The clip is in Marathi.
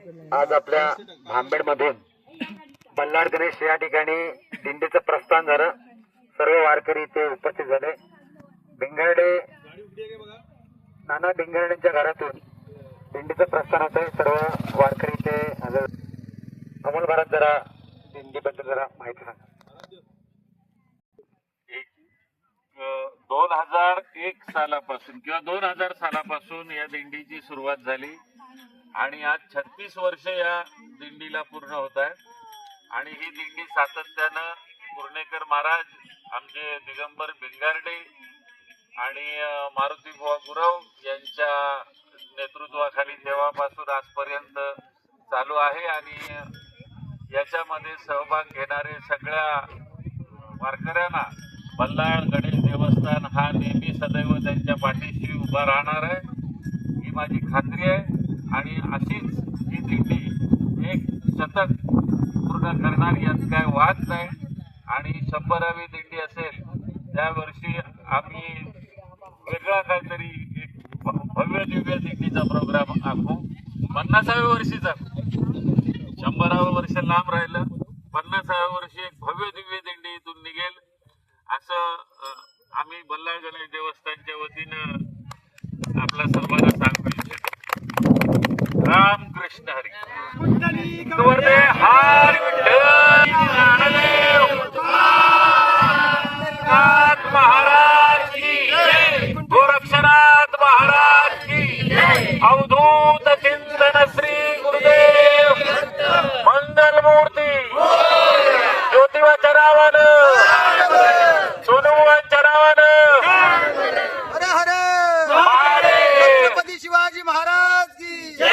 आज आपल्या भांबेड मधून बल्लाळ गणेश या ठिकाणी दिंडीचं प्रस्थान झालं। सर्व वारकरी इथे उपस्थित झाले। भिंगारडे नाना भिंगारडेंच्या घरातून दिंडीचं प्रस्थान होत आहे। सर्व वारकरी इथे हजर। अमोल भारत जरा दिंडीबद्दल जरा माहिती सांगा। 2001 सालापासून किंवा 2000 सालापासून या दिंडीची सुरुवात झाली आणि आज 36 वर्ष या दिंडीला पूर्ण होत आहे। आणि ही दिंडी सातत्यानं पुर्णेकर महाराज, आमचे दिगंबर भिंगारडे आणि मारुती बुवा गुरव यांच्या नेतृत्वाखाली तेव्हापासून आजपर्यंत चालू आहे। आणि याच्यामध्ये सहभाग घेणारे सगळ्या वारकऱ्यांना बल्लाळ गणेश देवस्थान हा नेहमी सदैव त्यांच्या पाठीशी उभा राहणार आहे, ही माझी खात्री आहे। आणि अशीच ही दिंडी एक शतक पूर्ण करणार यात काय वाद नाही। आणि 100वी दिंडी असेल त्या वर्षी आम्ही वेगळा काहीतरी एक भव्य दिव्य दिंडीचा प्रोग्राम आखू। 50व्या वर्षीचा 100वे वर्ष लांब राहिलं, 50व्या वर्षी एक भव्य दिव्य दिंडी इथून निघेल असं आम्ही बल्लाळ गणेश देवस्थानच्या वतीनं आपल्या सर्वांना सांगू इच्छितो। राम कृष्ण हरी। हार विठ्ठल ज्ञानदेव नाथ महाराज की जय, गोरक्षनाथ महाराज की जय, अवधूत चिंतन श्री गुरुदेव मंगल मूर्ती ज्योतिबाच्या नावानं सोनूबाईंच्या नावानं हर हर छत्रपती शिवाजी महाराज की जय।